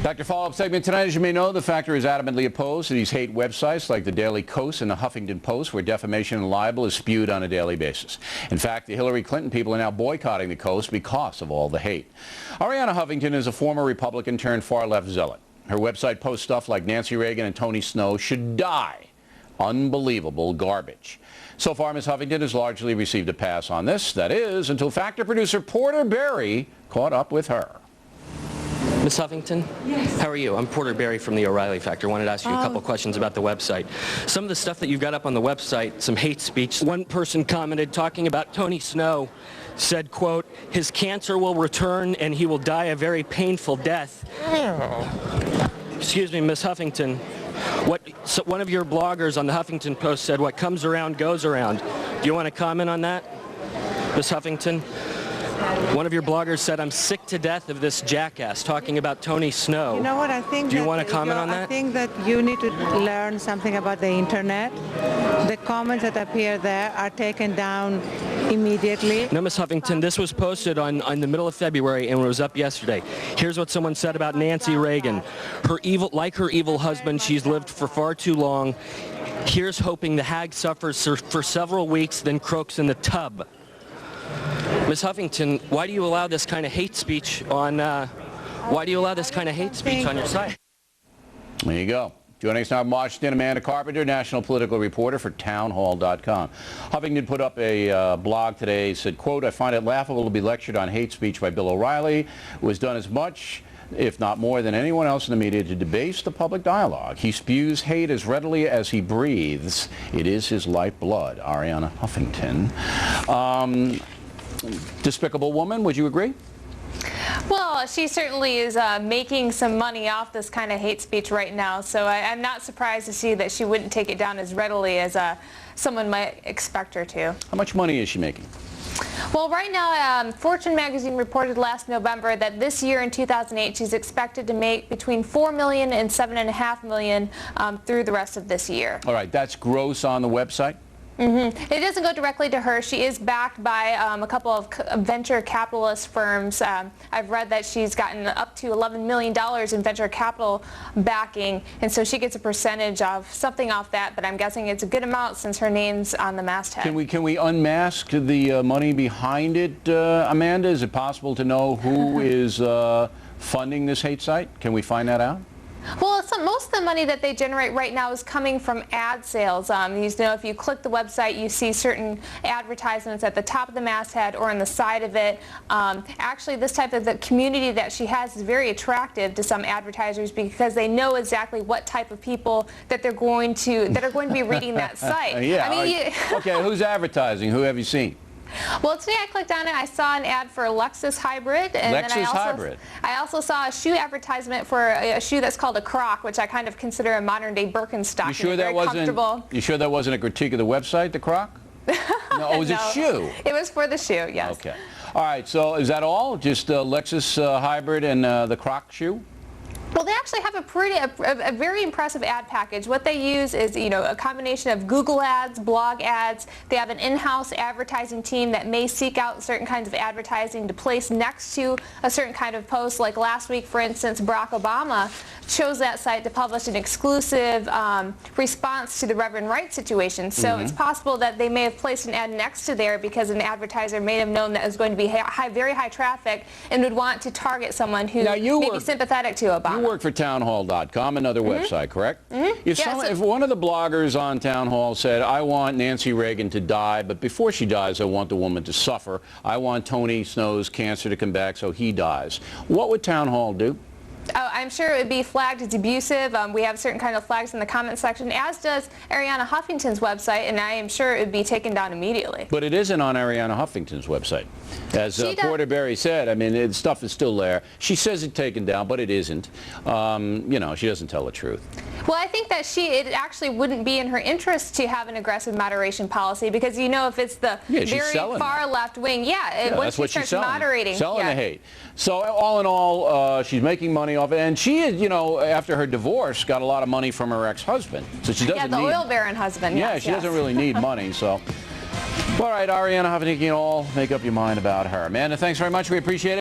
Back to follow-up segment tonight. As you may know, the Factor is adamantly opposed to these hate websites like the Daily Kos and the Huffington Post, where defamation and libel is spewed on a daily basis. In fact, the Hillary Clinton people are now boycotting the Kos because of all the hate. Arianna Huffington is a former Republican turned far-left zealot. Her website posts stuff like Nancy Reagan and Tony Snow should die. Unbelievable garbage. So far, Ms. Huffington has largely received a pass on this. That is, until Factor producer Porter Berry caught up with her. Ms. Huffington? Yes. How are you? I'm Porter Berry from the O'Reilly Factor. Wanted to ask you a couple questions about the website. Some of the stuff that you've got up on the website, some hate speech. One person commented talking about Tony Snow, said, quote, "His cancer will return and he will die a very painful death." Excuse me, Ms. Huffington. One of your bloggers on the Huffington Post said, "What comes around goes around." Do you want to comment on that, Ms. Huffington? One of your bloggers said, "I'm sick to death of this jackass," talking about Tony Snow. You know what, I think Do you want to comment on that? I think that you need to learn something about the internet. The comments that appear there are taken down immediately. No, Ms. Huffington, this was posted on the middle of February and it was up yesterday. Here's what someone said about Nancy Reagan. Like her evil husband, she's lived for far too long. Here's hoping the hag suffers for several weeks, then croaks in the tub. Ms. Huffington, why do you allow this kind of hate speech on? Why do you allow this kind of hate speech on your site? There you go. Joining us now in Washington, Amanda Carpenter, national political reporter for townhall.com. Huffington put up a blog today, said, quote, "I find it laughable to be lectured on hate speech by Bill O'Reilly, who has done as much, if not more, than anyone else in the media to debase the public dialogue. He spews hate as readily as he breathes. It is his lifeblood." Arianna Huffington. Despicable woman, would you agree? Well, she certainly is making some money off this kind of hate speech right now, so I'm not surprised to see that she wouldn't take it down as readily as someone might expect her to. How much money is she making? Well, right now, Fortune magazine reported last November that this year in 2008, she's expected to make between $4 million and $7.5 million through the rest of this year. All right, that's gross on the website? It doesn't go directly to her. She is backed by a couple of venture capitalist firms. I've read that she's gotten up to $11 million in venture capital backing, and so she gets a percentage of something off that, but I'm guessing it's a good amount since her name's on the masthead. Can we unmask the money behind it, Amanda? Is it possible to know who is funding this hate site? Can we find that out? Well, most of the money that they generate right now is coming from ad sales. If you click the website, you see certain advertisements at the top of the masthead or on the side of it. Actually, this type of the community that she has is very attractive to some advertisers because they know exactly what type of people that are going to be reading that site. Yeah. I mean, okay, who's advertising? Who have you seen? Well, today I clicked on it. I saw an ad for a Lexus Hybrid, and I also saw a shoe advertisement for a shoe that's called a Croc, which I kind of consider a modern-day Birkenstock. You sure that wasn't a critique of the website, the Croc? No, it was a shoe. It was for the shoe, yes. Okay. All right. So is that all? Just Lexus Hybrid and the Croc shoe? Well, they actually have a very impressive ad package. What they use is, a combination of Google ads, blog ads. They have an in-house advertising team that may seek out certain kinds of advertising to place next to a certain kind of post. Like last week, for instance, Barack Obama chose that site to publish an exclusive response to the Reverend Wright situation. So it's possible that they may have placed an ad next to there because an advertiser may have known that it was going to be very high traffic and would want to target someone who may be sympathetic to Obama. You work for townhall.com, another website, correct? If one of the bloggers on Town Hall said, "I want Nancy Reagan to die, but before she dies, I want the woman to suffer. I want Tony Snow's cancer to come back so he dies," what would Town Hall do? Oh, I'm sure it would be flagged as abusive. We have certain kind of flags in the comment section, as does Arianna Huffington's website, and I am sure it would be taken down immediately. But it isn't on Arianna Huffington's website. As Porter Berry said, I mean, stuff is still there. She says it's taken down, but it isn't. She doesn't tell the truth. Well, I think that it actually wouldn't be in her interest to have an aggressive moderation policy because, if it's the very far left wing, once she starts moderating. Selling the hate. So all in all, she's making money off it. And she, after her divorce, got a lot of money from her ex-husband. So she doesn't need... Yeah, the oil baron husband. Yeah, she doesn't really need money, so... All right, Arianna Huffington, you can all make up your mind about her. Amanda, thanks very much. We appreciate it.